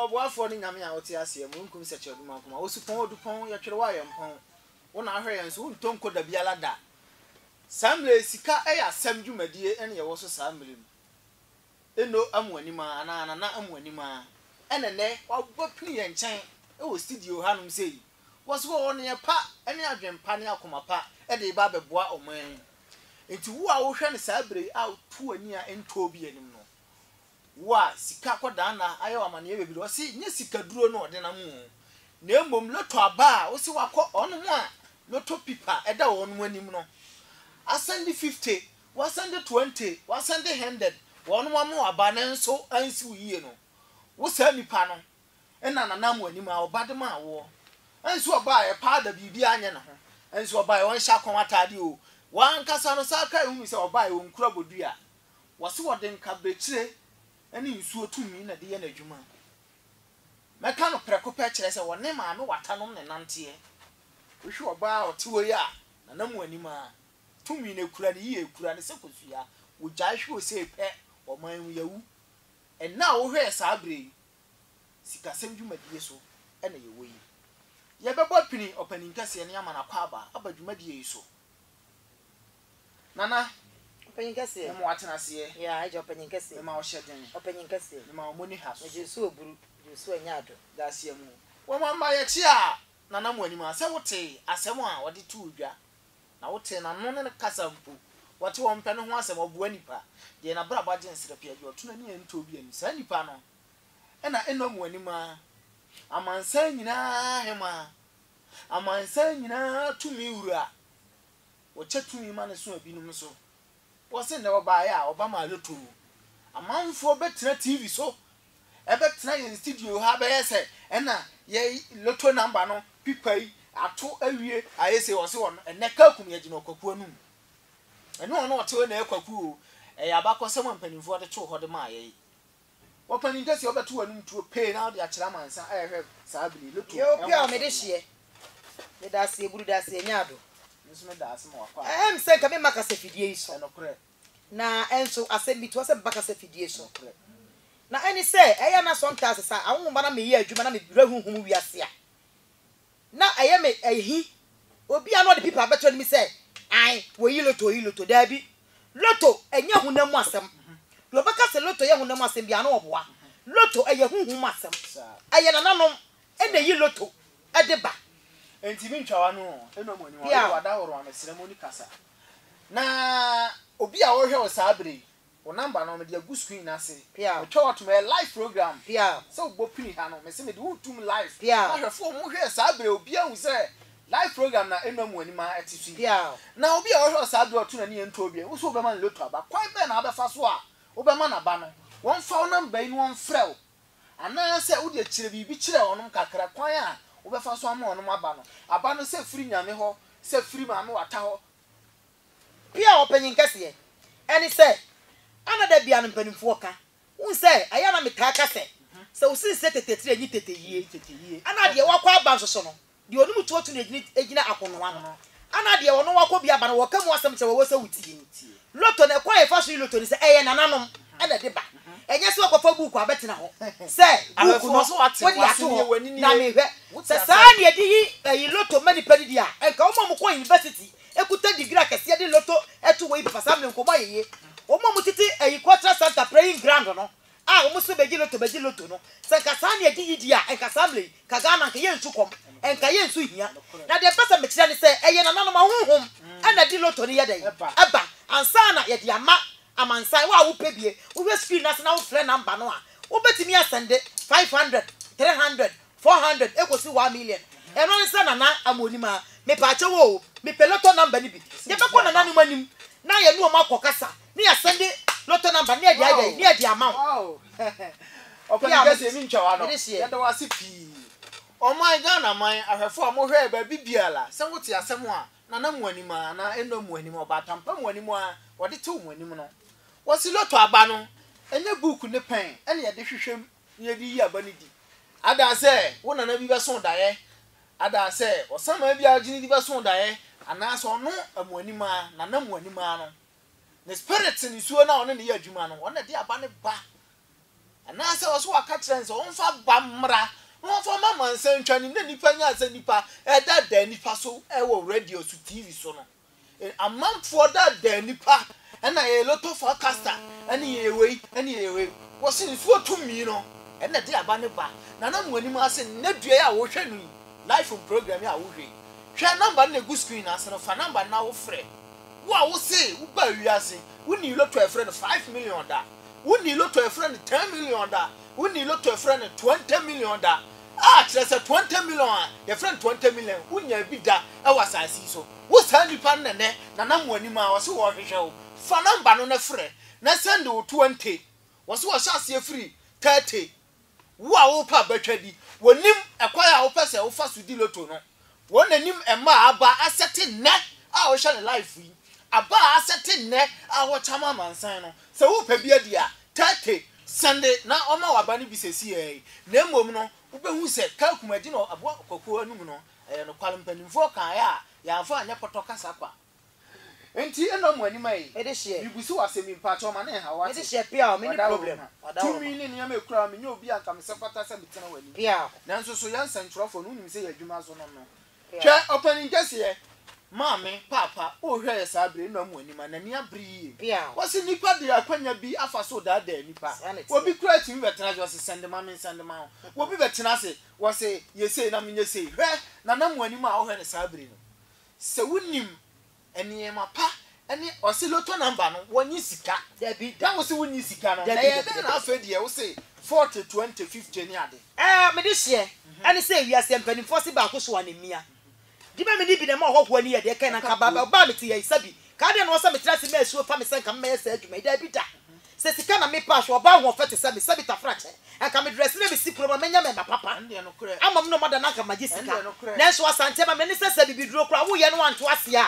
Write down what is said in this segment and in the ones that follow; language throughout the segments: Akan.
oboafo ni nyame a wote ase mu nkum se cheduma kuma osupon odupon ya twere wa yempon wona ahwe yen so untonko da biala da samle sika eya asam dwumadie ene ye wo so samle mu eno amwanima na amwanima enene wabopni ye nchen e wo studio hanum sei wo so wo ne pa ene adwempa ne akoma pa e de ba beboa oman enti wo a wo hwe ne sabre a tu ani a ento bi anim no wa sika koda na ayo amane bebiri o si nye sika duro no ode na mu na emom loto aba o si wakọ onu mu a loto pipa eda wonu mu anim no asende 50 wasende 20 wasende 100 wonu mu aba na nso ansi wiye no wo sa nipa no ena nanam anim a obade ma wo ansi oba e pa da bibi anye na ho ansi oba e won sha kon atade o wan kasa no sa kai hu mi se oba e won kura bodua wose wode nka bechire ani nsuo tumi na de ye na adwuma meka no preko pe kire se wone ma me watanom ne nante wohwe oba otewo yi a nanamu anima tumi na kura ne ye kura ne se kosua wo gya hwe o se pe o man yawu enna wo hwe sa abre sika sem dwumadie so ena ye wo yi ye bebo pini opanin kase ne ama na kwa aba dwumadie yi so nana opanyin kase mo atena se ya aje opanyin kase ma o hyeden opanyin kase ma o moni haso jesu oburu jesu anyado da se mu wo mama ye chi a nana mo anima se wote asem a wode tu udwa na wote na no ne kasa mpu wote wo mpe no ho asem obu anipa de na bra baje nsere pia de otu na ne ento obi ani sa nipa no ena eno mo anima amansan nyina hema amansan nyina tumi wura wo chatumi ma ne so abinum so wo se ne oba ya oba ma loto amanfo betra TV so ebetra ye studio ha be yese ena ye loto number no pipai ato awie ayese wo se won ene ka kum ye gina okwaku anum ene ono ote na ekwaku o e abakosem ampanimfo de cho hode ma ye wo panin kase obeto anum tuo pay na de akira mansa ehwe saabili loto yo pia me de hye me da se buru da se nyado nso da asem wakwa se ka me makase fidie iso no kre na enso asem bitu asem bakase fidie iso kre na eni se eya na so nta asesa awonba na me ye adwuma na me bira huhum wiase a na eye me ehi obi a no de pipa beto ni se ai wo yi loto da bi loto enya hunam asem lo bakase loto ye hunam asem bia na oboa loto eye huhum asem eye nananom ene yi loto ede ba enti mi ntwawa no eno mo ni wa da woro amesere mo ni kasa na obi a wo hwe o sabre o number no me de agu screen na se o twa to me live program so bo pini ha no me se me de utum live na hwe fo mo hwe sabre obi a hu se live program na eno mo ni ma etisu na obi a wo hwe o sabre o to na ni ento obi wo so be man loto aba kwan be na abefa so a wo be man aba no won fa o number ni won frɛ ana se wo de kire bibi kire onum kakra kwan a wo be fa so ama onum aba no se free nyame ho se free ma me wata ho pia opanyin kase eni se ana da bia no mpanimfo ka un se aya na meka ka se wo sin se tetetire nyi teteyie ana de wakwa aba nsoso no de onum tuotu na egina akonoa no ana de wono wakọ bia aba no wakamu asem che wo se wuti loto na kwa efa so loto ni se eye nananom ana de ba enye se wakofa buku abetena ho se buku no so ate na mehwe se saa ne edi yi loto mani pedi dia enka wo mo ko university ekuta degree akese de loto eto we papa sam nko ba yeye wo mo titi quarter center praying ground no a wo so beji loto no se ka saa ne edi yi dia enka samle ka Ghana nka ye nsukom enka ye nsu hia na de pesa me kire ne se eye nananom ahonhom ana di loto ne ye dey eba ansana ye di ama amansan wa wo pebie wo hwe screen na se na wo frɛ number no a wo betimi asende 500 300 400 ekosi 1 million eno ne se na amonima me pa che wo me peloto number ni bi ye be ko na nanu manim na ye nu o makokasa ne ya sende loto number ne dia dia ne dia amount opani gase mi ntwa no ye da wase pi o man Ghana man ahwefo a mo hwe ba bibiala se wote asem a na mu anima na eno mu anima obatampa mu anima a wode te mu anim no wasi loto aba no enye book ne pen ene ye de hwehwem ye di yi aba ni di ada se wo na bi be so daye ada se osama bi agini di be so daye ana so no amu anima na mu anima no ne spirit ni suo na ono ne ye adwuma no ono de aba ne ba And I say also a catch and so on for Bamra. No for Mamma and Saint Johnny, any panya and nipa, that day nipa so radio to TV sono. A month for that day nipa, and a lot of forecaster, any way, was in 4 to me, and the day about the bar. Nana when you must say, Nebia, ocean life from program, ya would share number in a good screen as a fan number now, friend. What will say, we are saying, wouldn't you look to a friend of 5 million that? Wouldn't you look to a friend of 10 million that? Wouldn't you look to a friend of 20 million that? Ah, there's a 20 million, your friend 20 million, wouldn't you be that? I was I see so. What's handy pan and then, Nana when you was so what show. Fan number on a friend, now send you 20. Was what shall see free 30. Wow, Papa Betty, when him acquire our person who fast to deal to no. One and him and ma ba asset net, our shall life. Aba asset net, our chama man sign. So, who pay be a dear 30 Sunday now on our bunny be CA. Nemo no, who said, Calcumadino, a walk of Nuno, and a column penny for Kaya, Yafa and Yapotoka Sapa. And tea and no money may. It is here. You saw us in part of my how it is your PR, many problem. 2 million Yammy crime, and you'll be a Camisapata and Pia. Nanso so young central for noon, say a Jumas on no. Chair opening just here. Mammy, Papa, oh, here is Abri, no money man, and near Bree. Pia. What's in Nipa de Aquania be after so that day, Nipa? Will be credit to you that I was send the mammy and send the mount. Will be Vetinasi, was say, you say, I mean, you say, where, Nana money ma, here is Abri. So wouldn't him. And near my pa, and or see lot number, 1 year sika. That was 1 year sika. Then I said, you say 40, 20, 50 yard. Me this year, and say we are simply forcing back to one in me. Did I be the more 1 year? They can about Babity, I said, Cardian was some trust me, so family send come message, may there be that. Says he cannot make pass or about 147 Sabita fracture. I come dress, let me see from a man, papa. I'm no mother Naka Magic. That's what Santa Minister said, be drove, we are one to us, yeah.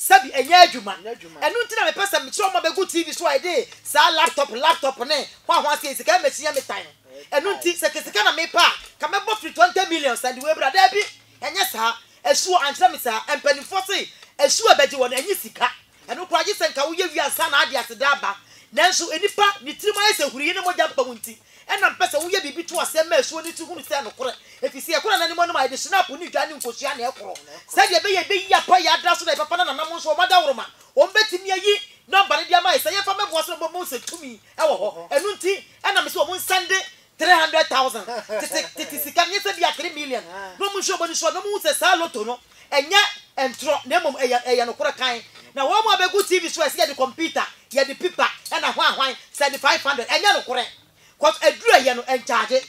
Sabi enyajuma enu ntina me pesa me choma be good TV so ide sa laptop ne kwa say sika me chia me time enu nti sika na me pa ka me bo 20 million send we brother bi enye sa esuo antra me sa empanifo se esuo beji won enye sika enu kwa ji senka wo ye wiasa na ade aseda ba nanso enipa ni tirima ese huri ne moja mpa wonti ena mpesa wo ye bibi to asem ma esuo ni tu hunu se no kore efisi e kora na ni mo no ma de snap ni dwa ni nkosua na e koro se de be ye be ya pa ya dra so na papa na nam so mada woroma on betimi ayi number dia ma se ye fa mebo so bo mo se tumi e wo ho enu nti ena me se wo mo sende 300,000 titi sika nye se bia 3 million no mo shobo ni so no mo se sa loto no enya entro na mom eya no kora kan na wo mo abegu TV so se ye de computer ye de paper ena hwan 7500 enya no kora cause edura ye no en charge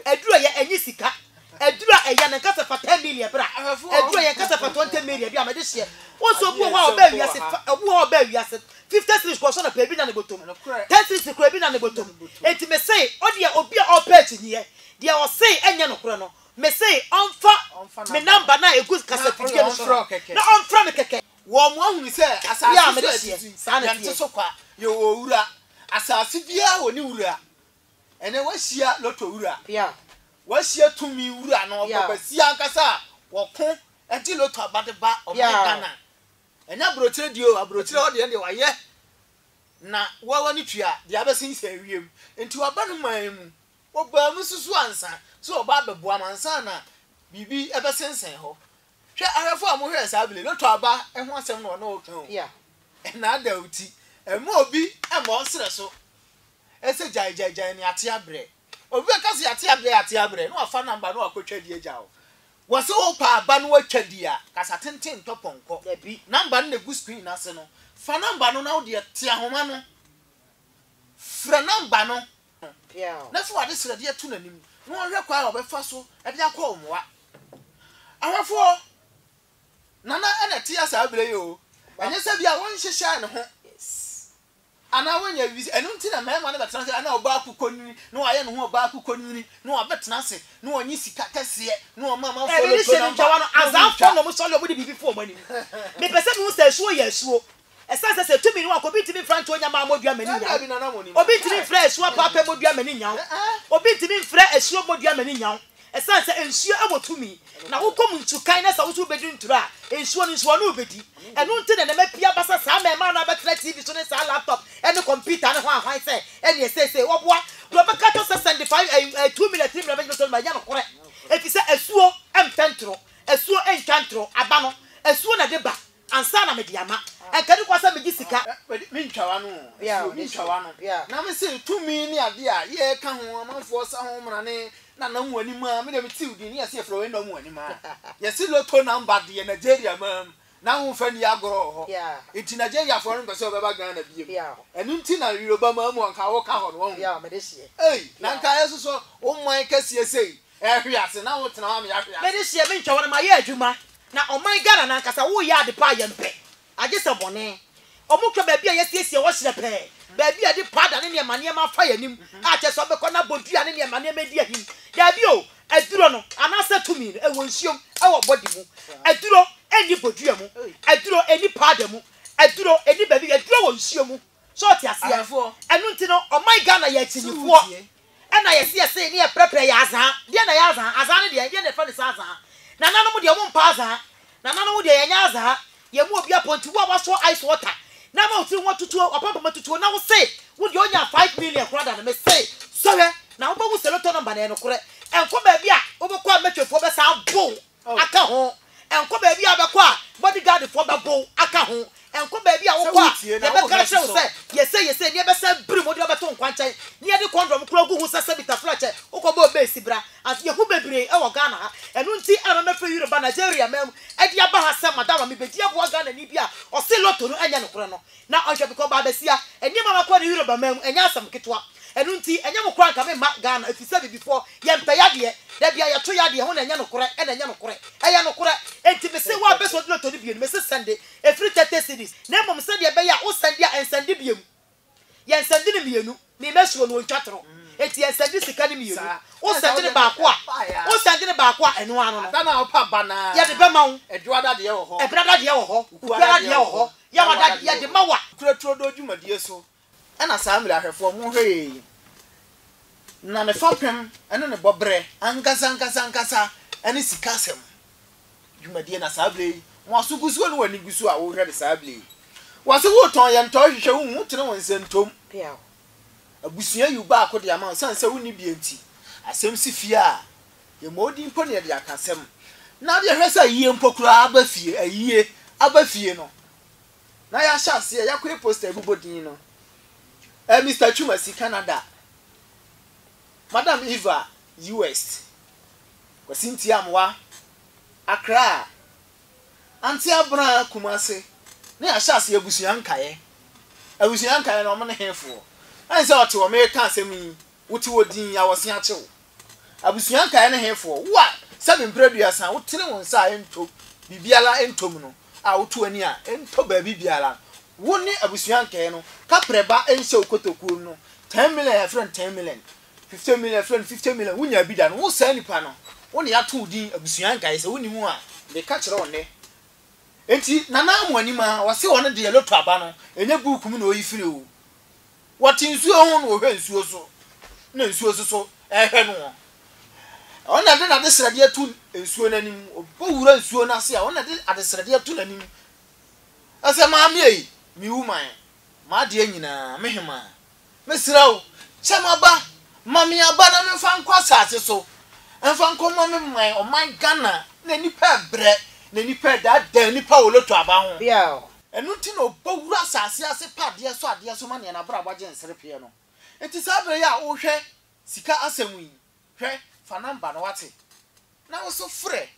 edura ye enyi sika edura eya na kasa fa 10 million bra edura ye kasa fa 20 million bia me de share won so bu ho ba wiase bu ho ba wiase 50 cities ko so na pe bi na ne botom 10 cities ko bi na ne botom enti me say odi obi a opet ni ye dia o say enya no kro no me say onfa me number na e good kasa fidie no na onfa me keke wo mo ahunu say asase ya me de share sanete so kwa yo owura asase bia woni wura ene wahia loto wura yeah wahia tumi wura no obabasia ankasa woko enti loto abade ba obegana enya brotire dio abrotire ode ende waye na wawa ni tua de abesin se wiem enti waba no man mu oba mu susu ansa so oba bebo amansa na bibi ebesensen ho hwe arafo amohwe sabile loto aba eho asem no no okan yeah na adauti emo obi emo onsere so ese jai ni ate abre obi akase ate abre no afa number no akotwa die gya o wo se o pa aba no atwa dia kasa tenten toponko bi number no gu screen na se no fa number no na wo de te ahoma no fra number no yeah na fo ade sere de tu nanim no hwe kwa obefa so e de akọ omoa awafo nana ena tia sa abre yo enye se bia won hyehyɛ ne ho ana wonya visi enu ntina mema na betena se ana oba akukọ nini no aye no ho oba akukọ nini no abetena se no onyi sika kese no mama follow to no azafo no mo sole obo di bibi fo mo ni me pese bi wo se suo ye suo esa se tumi no akobi timi frant onya ma modua mani nya obi timi fra suo papa modua mani nya obi timi fra suo modua mani nya esa se ensuo abotumi na wokom ntukan na sa wo so bedi ntura ensuo no bedi enu nti na mapia basa sa mema na betena TV so ne sa laptop ene computer ne ho ahwan se ene se wo boa do beka to se 5 2 million 3 million to ma ya no kore eti se asuo empentro asuo encantro aba no asuo na de ba ansa na me de ama enkade kwasa me gisika me ntwawa no me ntwawa no na me se tumi ni ade a ye ka ho amanfo sa ho mra ne na mu anim a me de me tiudi ni ye se fro we na mu anim a ye se loto number de Nigeria mam na ho fa ni agoro ho enti Nigeria fo no pese obeba Ghana biem enu nti na Yoruba mam anka wo ka ho no me de sie na nka yeso so wo man kasie sei ehwe ase na wo tena wa me ahwe ase me de sie me ntwawa na ma ye adwuma na oman Ghana na nkasa wo ya de pa ye mpe agese bone omukwa ba bia yesiesie wo hye pe ba bia de pada ne ne mane ma fa yanim a che so bekọ na bodua ne ne mane ma di ahim da bi o aduro no anase tumi e wo nsiom e wo body mu aduro eni bodua mu aduro eni pada mu aduro eni ba bi aduro wo nsiom mu so ti ase enu nti no oman Ghana ya chinyifo ena yesiese ne e prepare ya azan de na ya azan ne de ne fa ne sa azan na nanom de mo mpa azan na nanom de yenya azan ye mu obi aponti wo awaso ice water na ma oti wo tutuo opampa matutuo na wo say wo de onya 5 million kwada na me say so he na wo bagu seloto number na no kore enko ba bia wo bekọ ametwefo be sa bo aka ho enko ba bia bekọ a bodyguard fo be bo aka ho enko ba bia wo kọ a ye be kare se wo say yese ne be say biri mo de obeto nkwanchan ne ye de condom kro gu hu sese bita flache wo ko bo be sibra as ye hu bebire e wo Ghana ha enu nti ana me fe Yoruba Nigeria mem e dia ba ha se madam me be dia bo Ghana ni bia o se loto no anya no kro no na onhwe biko ba besia eni mama kwa Yoruba mem enya asam ketwa enu nti enya mo kra nka me ma Ghana afisa before ye mpa yade da bia ye to yade ho na enya no kro e na enya no kro eya no kro enti me se wa be so loto ni bia me se Sunday e free 30 cities na mom se de be ya o Sunday a ensande bia mu ye ensande ni mienu me mesuo no ntwatro enti ensande sika ni mienu o sande ne ba ko a enu ano no da na opa bana ye de be ma wo eduada de ye wo ho ebrada de ye wo ho ukuara de ye wo ho ya wada ye de ma wa kuraturo do dwumadie so ena saa mira ahwefo mo hwe na ne fapem ene ne bobre ankasa ene sikasem dwumadie na saa ble mo asugusu no wani gusu a wo hwe de saa ble wase wo ton ye nto hwehwe wo hu tene won sentom pia abusua yu ba akode ama sanse wo ni bienti asem si fie a ye modi mpo ne de akasem na de hwesa yie mpokura aba fie no na ya shase ya kwe poster ebubodin no Mr. Chumasi Canada Madam Eva US Kwasinti amwa Accra Anti Abra Kumase na ya shase ebusuan kaye no mo ne hefo an se oto America asemi wuti wodin ya wosen achew abusuan kaye ne hefo wa 7 producer wotene won sa ento bibiala entom no a wotu ani a ento ba bibiala woni abusuan kaye no kapreba ense okotoku no 10 million friend 10 million 50 million friend 50 million wunya bida no wo sa nipa no woni ya to din abusuan kaye se woni mu a de ka kire wonne enti nana amwani ma wase won de loto aba no enye buku mu na oyifire o wati nsuo ho no hwe nsuo so na nsuo so ehwe no ona de na de srade atu nsuo nanim obowura nsuo na se a ona de ade srade atu nanim ase maame yi mi woman ma de anyina mehema mesirawo chamaba mami aba na mfa nkwa saase so mfa nkwa mami man o man Ghana na nipa bre na nipa da nipa woloto aba ho bia enu ti no bowura saase ase pade so ma ne na bra agbaje nsere pie no enti sabre ya wo hwe sika asemu yi hwe fa number no wate na wo so frɛ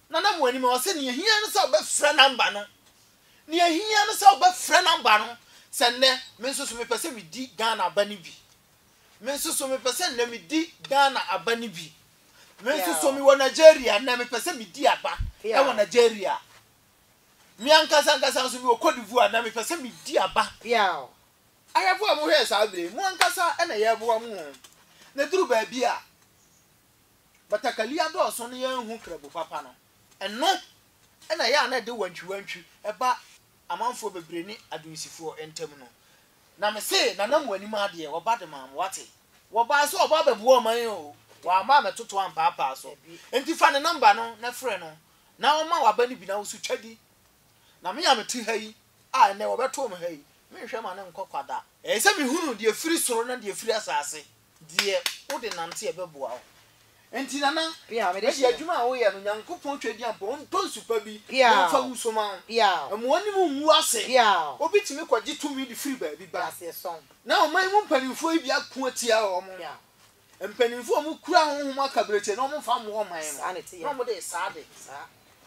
na na mo ani ma wo se ne hia no sa ba frɛ number no ne hia no sa ba frɛ number no se ne me nso so me pese me di Ghana abani bi me nso so me pese ne me di Ghana abani bi me nso so me wo Nigeria na me pese me di aba e wo Nigeria mi ankasa so mi Cote d'Ivoire na me pese me di aba pia ayabo am hwe sa abre mu ankasa e na yebo am na duru ba bi a batakali ado so ne yan hu krabo papa no eno e na ya na de wantwi e ba amanfo bebre ni adunsifo entem no na me se na nam wani ma de wo ba de ma wate wo ba so oba bebu o man o wa ma metoto an papa so enti fa ne number no na frɛ no na wo ma wa ba ni bi na wo su twadi na me ya meti hayi a ne wo beto me hayi me hwɛ ma ne nkokwada e se me hunu de afiri soro na de afiri asase die wo de nante ebeboa wo enti nana pia me de adwuma wo ye no Nyankopɔn twedi ampo on ton supa bi pia fa wusoma pia emo ani mu wu ase pia obi timi kwaji tumi di free ba bi ba ase son na o man mu mpanimfo bi aku atia o mo pia mpanimfo mu kura honhom akabreche na o mo fa mo man no mo de saade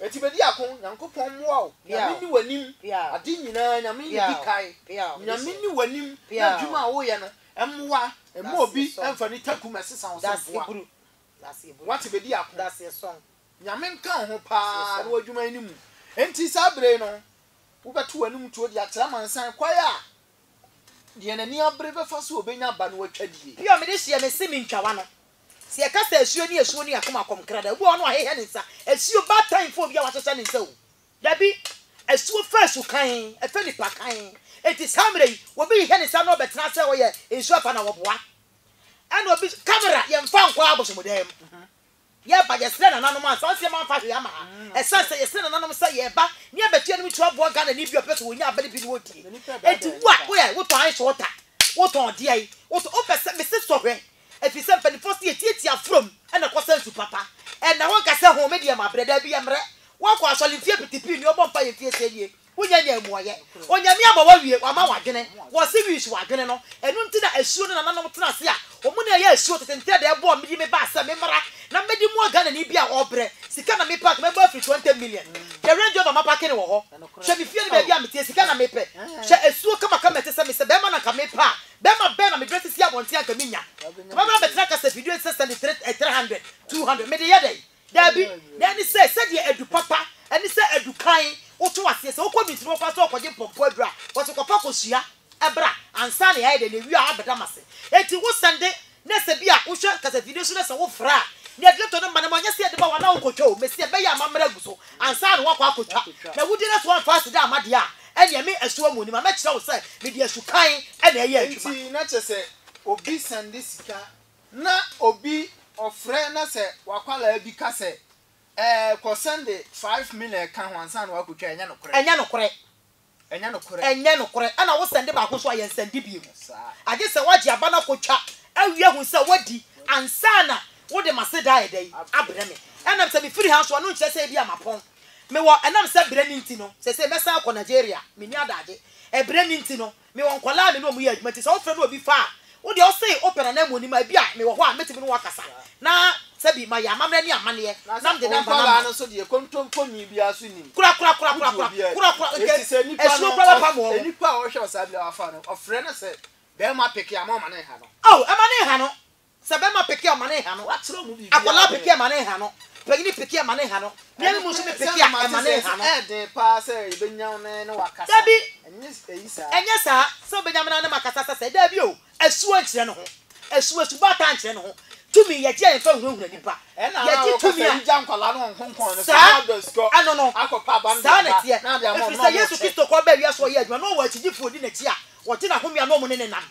eti bedi akon Nyankopɔn mo o nyame ni wanim ade nyina nyame ni bi kai nyame ni wanim na adwuma wo ye no emwa emo obi emfa ni taku mesesa wo so what be di akon that's a song nyame nka ho pa na adwuma ni mu enti sabre no wo beto anum tuo di atira mansan kwaya de nani abre befa so obenya ba no atwadie pia me de hie me simi ntwawa no se e kasa asuo ni akoma krada wo no ahehe ne nsa asuo ba time fo bia wasosa ne nsa o dabi asuo first kan e fe ni pa kan enti samre wo bi he ne nsa no betena se wo ye nsuo pa na wo boa ana obi camera ye mfa nkwa abosomodem ye ba ye sre na nanom ansa se ma mfa hwe ama e sense ye sre na nanom se ye ba ne abetua no tu abo Ghana ni bi opeso wonya abade bi no odi enti wo to an shota wo to de ai wo to opese me se so hwe efi se mpani fosi ye tieti afrom na kosensu papa e na won ka se ho me de ma breda bi yemre wo kwa asole fie pitipi ni obo mpa ye fie se ye wonya nya emuoye onyame abawa wie wa ma wadwene wo se wish wadwene no enu nti na asuo no nanom tena se a omu na ye asuo tetente de ebo medi me ba se me mra na medi mu Ghana ni bia obre sika na me pack me ba free 20 million the range over ma pack ni wo ho hwe bi fie ni ba bia metie sika na me pe hwe asuo kama mete se me se be ma na ka me pa be ma be na me dress si abonti anka minya ma ma betena ka se video se 300 200 me de ye dey dabi na ni se de edu papa ani se edu kan woto wase se wokɔ bitiro fa so okɔje pompo adura woso kɔfa kɔsua ebra ansa na yae de lewi a abeda mase eti wo sende na se bia wo hwɛ kasa video so na se wo fra ne adleto no mane manya se de ba wana wo kɔtwa o mesi be ya mamra guso ansa na wakɔ akɔtwa na wudi na so anfa se da amade a ɛne me asuo mu ni ma kyerɛ wo se me de asu kan ɛna ɛyɛ adwuma eti na kyerɛ se obi sende sika na obi ofre na se wakwala bi ka se ko sende 5 million kan wansan na wakotwa enya no kore ana wo sende ba ko so ayen sende bi mu age se waje aba na kotwa awie hu se wadi ansana wo de maseda edai abre me ana se bi firi ha so no nche se bi amapon me wo enam se bre ni nti no se mesa akọ Nigeria me ni adage e bre ni nti no me won kola me no mu ye adwuma ti se wo fre no obi fa wo de o se opera na mu ni ma bi a me wo ho a metimi no wakasa na sabi ma ya mamre ni amane nam de na ba no so de kontom konyi bia so ni kura esu kura pa mo eni pa o hwe osabi afa no ofre na se be ma peke ama ma ne ha no oh amane ha no se be ma peke ama ne ha no watro mu bi akola peke ama ne ha no pegini peke ama ne ha no ne mu so me peke ama ne ha no e de pa se be nyaw ne wakasa dabi enye sa so be nyamna ne makasa se dabi o esu ankyere no ho esu ba ta ankyere no ho tumi ye je en fa hunhun nipa ye je tumi a nja nkwala no nkonkon no so ano no akopa banda na tie na bia mo no Yesu Kristo ko ba wi so ye adwuma no wa chigifo di na chi a wo ti na homia no mo ne nam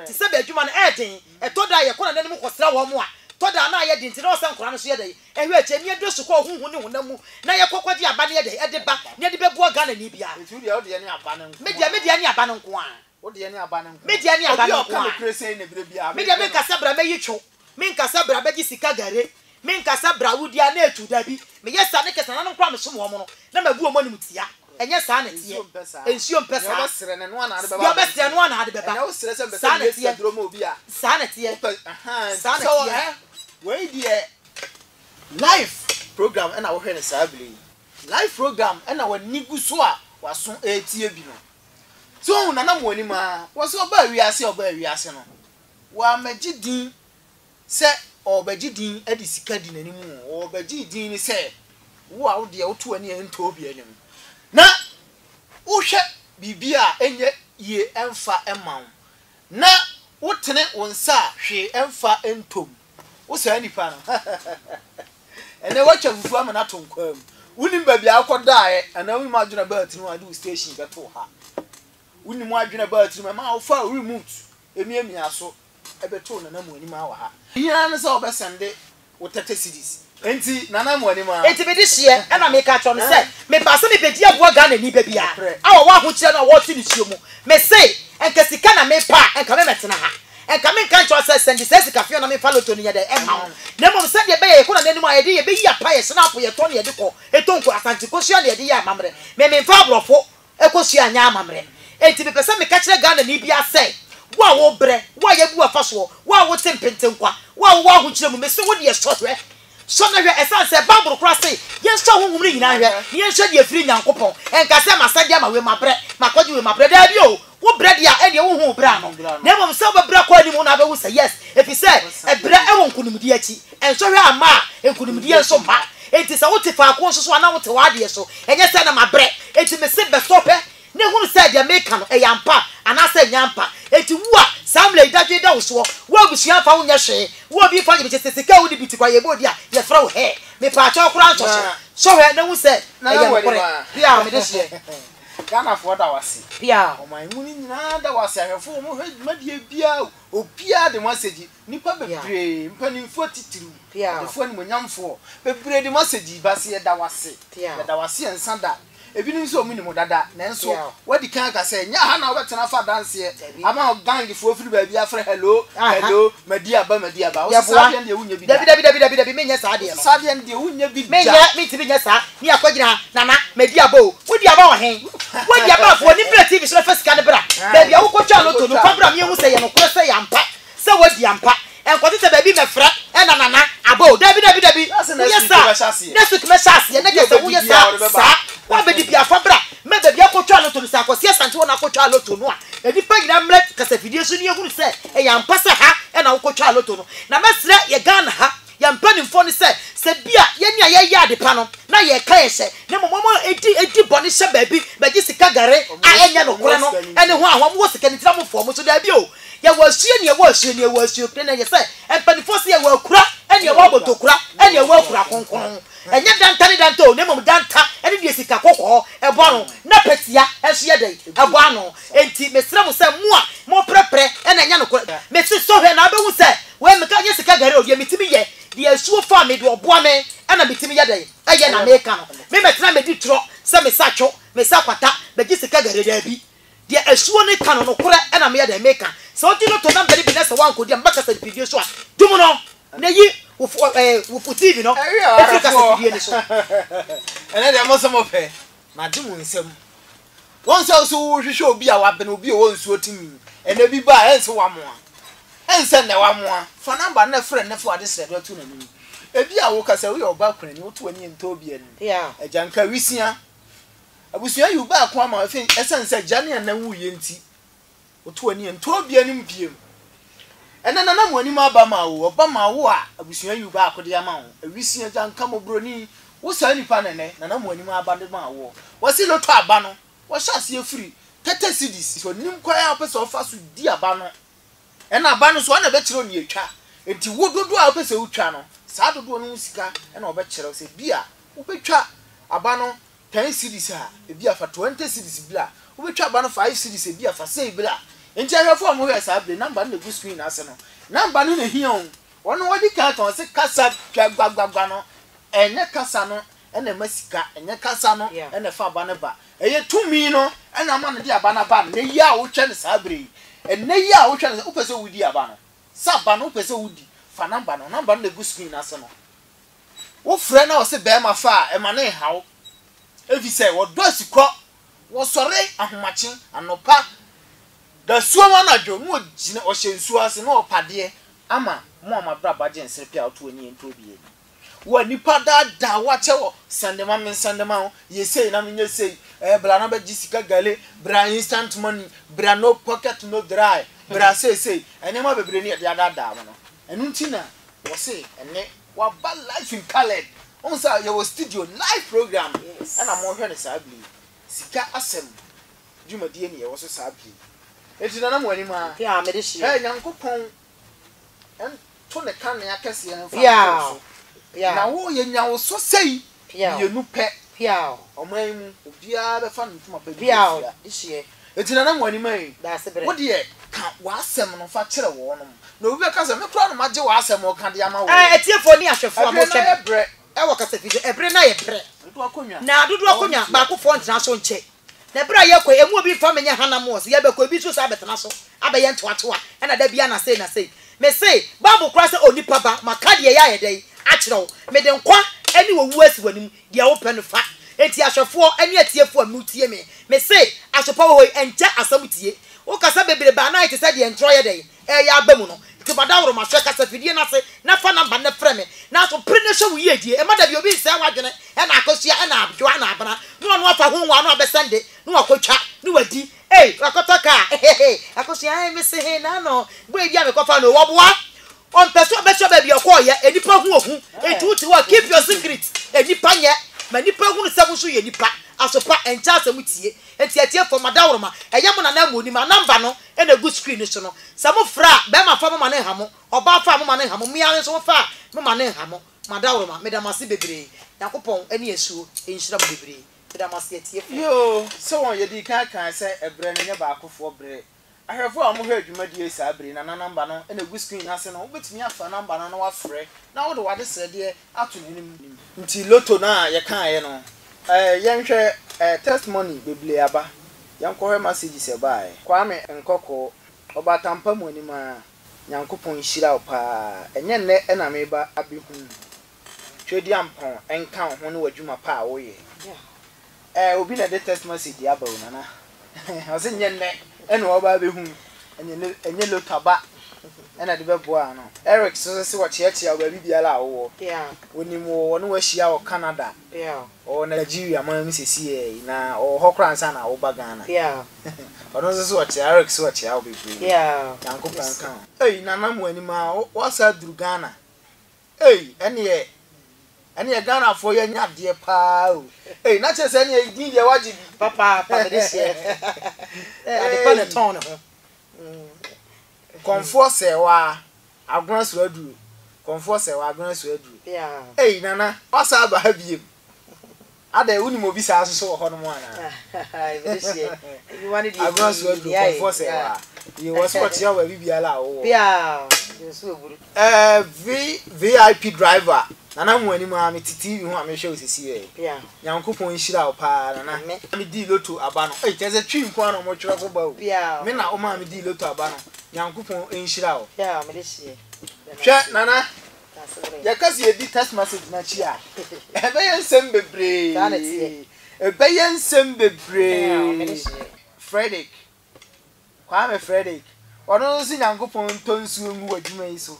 ti se ba adwuma no edin etoda ye kona nanim kwosra wo mo a toda na ye din ti na osan kora no so ye dai ehwe ache mi edo so ko hunhun ne honamu na ye kokwaji aba ne ye dai ede ba ne de bebu Ghana ni bia etu de o de ne aba ne nko media ni aba ne nko a o de ne aba ne nko media ni aba ne nko a media me kasa bra me yicho min kasa bra beji sika gare min kasa bra wudia na etu dabi me yesa ne kesa na no kwa me so mo no na mabu o mani mutia enye sa na tie ensio mpesa yo besere ne no na ade beba yo besere no na ade beba na wo sere se besa ne tie dro mo obi a sa na tie sa na tie we die live program na wo hwe ne sabili live program na wa nigu so a waso etie bi no so na na mo ni ma wo so ba wiase no wa magidin se obagidin adi sika di nanimu obagidin ni se wo a wo de wo to ani ento obi anim na wo hwe bibia enye ye emfa emaw na wo tene wonsa hwe emfa entom wo sa nipa no ene wacha fufu ama na tonkwam wuni babia akodae ana wi ma adwuna ba tinu adu station beto ha wuni mu adwuna ba tinu ma wo fa remote emi aso ebeto na namu ani ma wa ha hia na so obesende wo 30 cities enti na namu ani ma enti be di hie e na me ka cho no se me ba se me pedi abo Ghana ni ba bia awo wa ho kire na wo ti ni hie mu me se enka sika na me pa enka me metena ha and come in can't send the says cafe na me follow to near the emma na mo se de be ye ko na nenu ayede ye be ya pa ye snap ye to ne de ko etonko asante ko sua ne de ya mamre me fa brofo e ko sua nya mamre enti be pese me ka kire Ghana ni bia say wa wo bre wa ye bu afa so wa wo tempentenkwa wa wo ahu kire mu me se wo de ye sotwe so na hwe esan se Bible kra say ye so honhum ni nyina hwe ni ye hwe de afiri nyankopon enka se masade ama we mabre makoje we mabre da bi o wo bre dia e de wo hu bra no na mo se wo bre kwa ni mu na be wo say yes if you say e bre e won kunumdi achi enso hwe ama enkunumdi enso ma enti se wo te fa ko so so na wo te wa de so enye se na mabre enti me se be stop ne hunu se de make no e yampa anase nyampa enti wo a samle idadwe da wo so wo abusua fa wo nya hwe wo bi fa je seseka wo di bitikwa ye bodi a ye fra wo he me pa cha okura nso so hwe na wo se na ye nkore bia me de hye Ghana for da wase bia o man mu ni nyina da wase ahwefo mo madie bia obia de message nipa bebre mpanimfo titiru bia defo ni monyamfo bebre de message ba se da wase da wase ensanda ebinim so mu ni mo dada nanso wadi kan ka se nya ha na obetena fa dance ama gang fo firi ba bia fra hello madia ba o sa de wunya bi dabi me nya sa de no sa de wunya bi me nya me ti bi nya sa ni akwagina nana madia ba o wodi aba wo hen wodi aba fo ni play TV so first kan bra baby a wo ko twa loto no fa bra me hu se ye no kro se yampa se wodi yampa enko te baby me fra e nana aba o dabi yes next me chance ye nege se wo ye sa wa be di bia fa bra me baby akotwa loto sa ko se sante wona akotwa loto no a edi pa gina mlet kasa fidie so ni ehunu se e yampa se ha e na wo kotwa loto no na mesre ye Ghana ha yampa ni mfo ni se bia ye ni aye ya de pa no na ye ka ye se ne momo edi boni se baby beji sika gare a enya no kore no ene ho ahom wo sika ni tira mo fo mo so da bi o ye wasue ni ye wasue pe na ye se empanifo se ye wa kura ene ye wa botokura ene ye wa kura konkon enye danta o ne mom danta ene die sika kokko ebo ano na petia enso ye dai ebo ano enti mesra mo se mo prepre ene nya no kura me se so hwe na abewu se we me ka ye sika gare o die mitimi ye die suo fa me de oboa me ana mitimi ye dai eye na me ka no me metra me di tro se me sa two me sa kwata be gi sika gare da bi die asuo ne ka no kura ana me ye dai me ka so di no to na bere bi na se wan ko di mbaka sa video so a dum no na yi wo TV no Africa sa video ni so ene de mo se mo pe na dum nsem won se so wo hwehwe obi a wa be na obi o nsuo timi ene bi ba ense wa mo a ense ne wa mo a fa number na frɛ ne fo ade sɛ do to na ni ebi a wo kasa wo ye oba kwan ni wo to ani ento obi ani ajanka wisia abusuan yu ba kwa ma afi esense jane na wu ye nti wo to ani ento obi ani mbiem ena na mo ani ma ba ma wo a abusuan yu ba akode ya ma wo awisia janka mo broni wo sa nipa nene na mo ani ma ba de ma wo wo si lo to aba no wo sha se afiri 30 cedis so nim kwa ya pese ofa so di aba no ena aba no so na be kire oni etwa enti wo dodo a pese utwa no sa dodo no sika ena obe kire se bia wo betwa aba no 10 cedis a bia fa 20 cedis bia wo betwa aba no 5 cedis bia fa sei bia enti ahwefo mo hwe sa bre number no go screen ase no number no na hion wono wodi ka kan se kasa twa gbagba no enye kasa no ena masika enye kasa no ena fa aba no ba eye tumi no ena ma no di aba na ba ne yi a wo twa ne sa bre enne yi a wo twa ne wo pese wudi aba no sa ba no pese wudi fa number no na go screen ase no wo frɛ na wo se be ma fa e ma ne hawo evi se wo do sikɔ wo sɔre ahomache anopa da suo ma na dwo mo gine o hye nsuo ase na opade ama mo amabra baje nsere pia oto ani ento bi wo nipa da wa che wo sandema ye sei na menye sei bra na ba jisika gale bra instant money bra no pocket no dry bra sei ene ma bebre ni de ada mo no enu ntina wo sei ene wa ba life in colored on sa ye wo studio live program ana mo hwe ne sabli sika asem dwumadi ni ye wo so sabli etina na mo ani ma ya me de shi nyankopon en to ne kan ya kese en fa na wo ye nya wo so sei ye nu pe oman mu obia be fa ntuma pa bia ihie etina na mo ani ma da se bere wo de ka wa asem no fa kire wo no na obi ka se me kro no maje wa asem o ka de ama wo etiefo ni ahwefo a mo hwem bre e wo kasa fide ebre na ye bre dodo akonya na dodo akonya ba ko fo ntena so nche na bra ye kɔ emu obi fa menye hanam wo se ye be kɔ bi so sa betena so abaye ntoatoa na da bia na say me say Bible kra say onipa ba maka de ya yedey a kire wo me de nkwa ani wo wu asi wanim de wo pe no fa enti ahwefo ani atiefo amutie me say asopa wo enja asamutie wo kasa bebere ba na ite say de entro yedey ya abamu no ti badawro ma hwe kasa fidie na se na fa number na frɛ me na so pre ne hwe wo yedie e ma da bi obi se wadwene e na akosua e na abdwa na abana no afa ho wa no abesende no akotwa no wadi akotaka akosua me se he na no bo e bia me kofa no wo boa on person be so ba bi okoye enipa hu ohu etuti wa keep your secret enipa nye ma nipa hu no sabu so ye nipa asopa encha asamutie enti atie for madawroma eyam na na moni ma number no e na good screen so no samu fra be ma fa mo ma ne hamo oba fa mo ma ne hamo mia so fa mo ma ne hamo madawroma me da mase bebre yakopon ene esuo enhira mo bebre me da mase atie yo so won ye di kan say ebre ne nya ba akofo bre ahwefo a mo hwe adwumadie sa bre na number no e na good screen ase no obetumi afa number no wa frɛ na wo de wade srede ato nim nti loto na ye kan ye no yenhwe testimony bebele aba yankɔhwe message se bae Kwame Nkɔkɔ obatampa mu anima nyankopɔn hyira wo pa enye nne na meba abehu twedi ampon enka ho ne wadwuma pa a wo ye obi na de text message aba wo nana o se nye nne ena oba abehu enye lotaba ena de beboa no Eric so se wo chiachia ba bibiala wo onimo wo no wahia wo Canada o Nigeria ma mi sesi na o hokra nsa na wo bagana ono so wo chia Eric so wo chia wo bebre yankopon kan nana mu anima wo sa duru Ghana ene Ghana fo ye nya de pa o na che se ene din ye waji bi papa de share ade pa ne ton ho Comfort se wa agran so adu comfort se wa agran so adu nana wasa ba ha biem ada uni mo bi sa so ho no mo ana you want the agran so adu comfort se wa you was what ya wa bibiala wo VIP driver nana mu ani ma me titi hu amehwe osisi nyankopon hira wo pa nana me di loto aba no tese twi nko ana mo twere ko ba o me na o ma me di loto aba no nyankopon enhira wo me de hie hwe nana ya kasi e di text message na chi a ebe yensem bebre Frederick Kwame Frederick ono si nyankopon tonsu ngu wadwuma yi so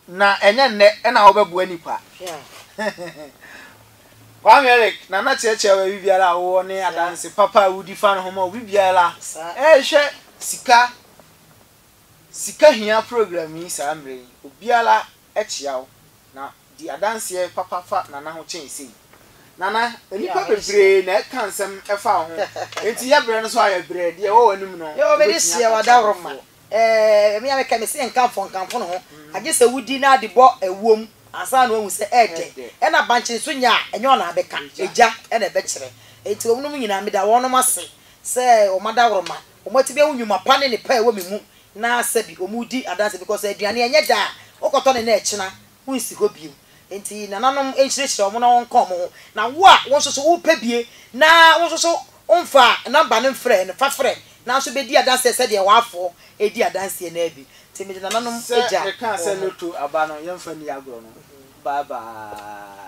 na enye nne na obebu anipa Kwame Eric na cheche wa bibiara wo ne adanse papa wudi fa no homo bibiara hwe sika hia program yi sa amre obiara echiawo na di adanse papa fa na ho chense nana enipa bebre na kansem efa ho enti ya bre no so aye bre de wo wanim no yo be de sia wadawroma me ameka me se nkamfo no ho age se wudi na de bo ewom asa na wu se ede e na banche so nya enye ona abeka eja e na be kire enti omnum nyina me da wono mase se o madawroma o matibe wunwuma pa ne pa ewo memu na sabi omudi adanse because aduane enye da okoto ne na echina wunsi ho biem enti nananom enchirechire omo na wonkom ho na wo a wonsoso wo pebie na wonsoso onfa number ne mfrɛ ne fafrɛ na so be di adanse se de wafo e di adanse na abi enti me nananom eja se ka se loto aba no yemfa ni agro no bye bye